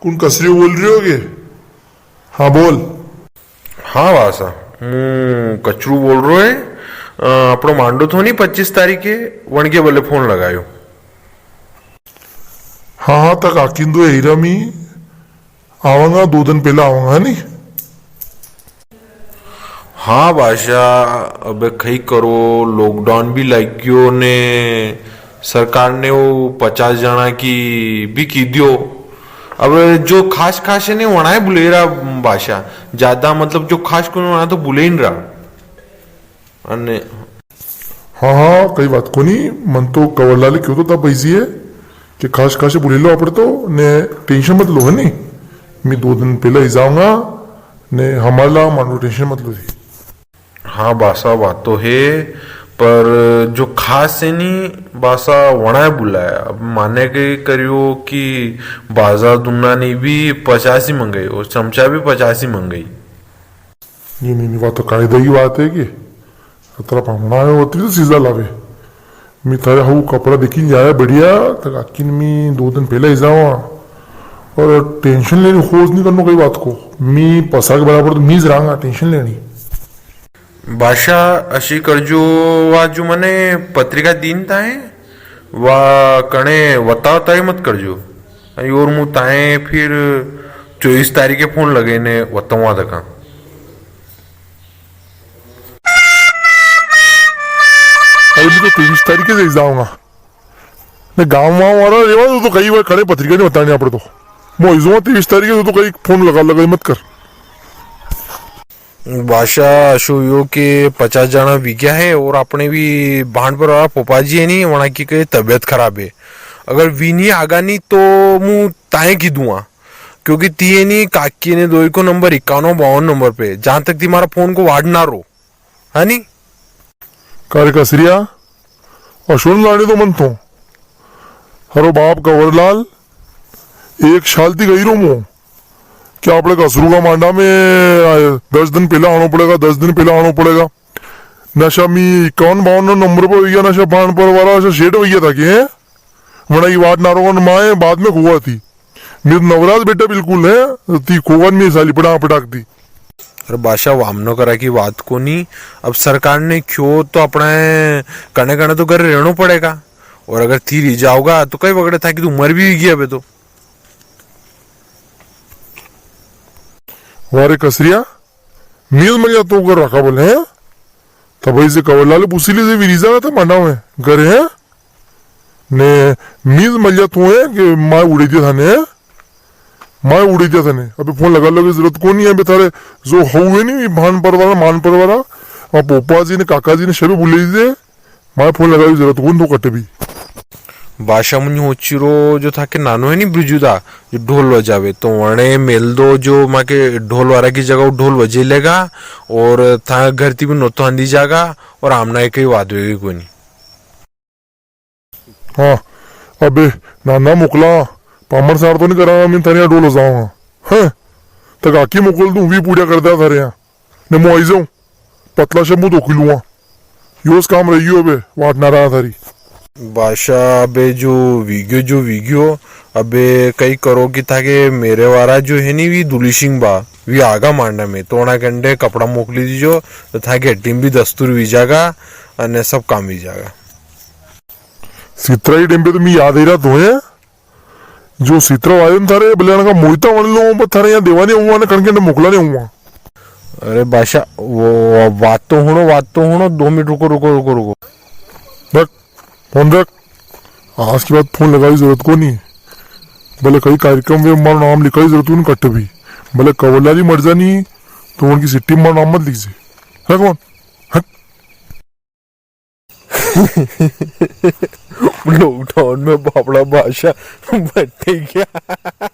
उन कसरी बोल रही होगे? हाँ बोल। हाँ वासा હું કચરું બોલ રહ્યો હે આપણો માંડો થો ની 25 તારીખે વણકે બોલે ફોન લગાયો. हाँ हाँ तक आकिंदो हीरा मी आवांगा 2 दिन पहले आवांगा है नहीं. हाँ बादशाह अब कई करो लॉकडाउन भी लग गयो ने सरकार ने वो 50 जना की भी की दियो. अब जो खास खास है ने वनाए बुले रहा बादशाह ज्यादा मतलब जो खास को वना तो बुले ही नहीं रहा. अने हाँ हाँ कई बात को नहीं मन तो कवरलाले क्यों तो तब पैसी है कि खास खास बुले लो अपने तो ने टेंशन मत लो है नहीं. मैं 2 दिन पहले ही जाऊंगा ने हमारा मानो टेंशन मत लो जी. हाँ बासा बात तो है पर जो खास है नी बासा वनाए बुलाया. अब माने के करियो कि बाजार दुन्ना ने भी 50 ही मंगाई और चमचा भी 50 ही मंगाई. नहीं नहीं नहीं बात तो कायदा की बात है कि अतरा पामना है होती तो सीधा लावे. मैं थारे हाउ कपड़ा देखी जाया बढ़िया तक आकिन मैं 2 दिन पहले ही जाऊंगा और टेंशन लेनी खोज नहीं करना कोई बात को. मैं पसा के बराबर तो मीज रहांगा टेंशन लेनी. बादशाह अशी करजो वा जो मने पत्रिका दीन ताए वा कणे बताओ ताए मत करजो और मु ताए फिर 24 तारीखे फोन लगे ने वतवा दका. अरे मैं तो 23 तारीख से जाऊंगा ने गाँव वाला रेवा तो कई बार खड़े पत्रिका नहीं बताने आप तो मोइजो 23 तारीख से तो कई फोन लगा मत कर. बादशाह अशो यो के 50 जना विज्ञा है और अपने भी भांड पर वाला पोपाजी है नहीं वहां की कई तबीयत खराब है. अगर वी नहीं आगा नहीं तो मु ताए की दूंगा क्योंकि तीए नहीं काकी ने दो को नंबर 5152 नंबर पे जहां तक तुम्हारा फोन को वाड़ ना रो है नी. कार्य कसरिया और सुन लाने तो मन तो हरो बाप कवरलाल एक साल थी गई रो मो क्या आपने कसरू का मांडा में 10 दिन पहले आना पड़ेगा 10 दिन पहले आना पड़ेगा. नशा मी 5152 नंबर पर भैया नशा भाण पर वाला नशा शेड भैया था कि वना की वाट नारो माए बाद में खुआ थी. मेरे नवराज बेटा बिल्कुल है ती खोवन में साली पटाक थी. अरे बादशाह वामनो करा की बात को नहीं. अब सरकार ने क्यों तो अपना कने कने तो घर रहना पड़ेगा और अगर थी रही जाओगा तो कई वगैरह था कि तू मर भी गया अबे तो. वारे कसरिया मील मरिया तो कर रखा बोले हैं तब से कवरलाले पूछली से विरीजा था मांडा में घर है ने मील मरिया तो है कि माँ उड़ी दिया था ने माँ उड़ी दिया था ने. अभी फोन लगा लो की जरूरत को नहीं है बेचारे जो हुए नहीं भान पर वाला मान पर वाला और पोपा जी ने काका जी ने सभी बोले थे माँ फोन लगा जरूरत को तो कटे भी. बादशाह मुझे होचिरो जो था कि नानो है नहीं ब्रिजुदा जो ढोल बजावे तो वने मेल दो जो माँ के ढोल वाला की जगह ढोल बजे लेगा और था घर ती भी नोतो आंधी जागा और आमना एक ही वाद होगी कोई नहीं. हाँ अबे नाना मोकला पामर सार तो नहीं करा मैं थारे ढोल जाऊंगा हैं तक आकी मोकल तू भी पूजा करता थारे यहाँ ने मो आई जाऊं पतला शंभू तो खिलूंगा योस काम रही हो बे वाट ना रहा थारी. बादशाह अबे जो वीगियो अबे कई करो कि था कि मेरे वारा जो है नहीं वी दुली सिंह बा वी आगा मांडा में तो ना कंडे कपड़ा मोकली दीजो तो था कि टीम भी दस्तूर भी जागा अन्य सब काम भी जागा. सित्रा ही टेम्पे तो मैं याद ही रहा तो है जो सित्रा वायन थारे बलियाना का मोहिता वन लो पर थारे यहाँ देवाने हुआ ना कणके मोकला नहीं हुआ. अरे बादशाह वो बात तो होनो 2 मिनट रुको. रख फोन रख आज के बाद फोन लगाई जरूरत को नहीं. भले कई कार्यक्रम में हमारा नाम लिखा ही जरूरत नहीं कट्टे भी भले कवरलाली मर जानी तो उनकी सिट्टी में नाम मत लीजिए. रख फोन लॉकडाउन में बाबड़ा बादशाह बैठे क्या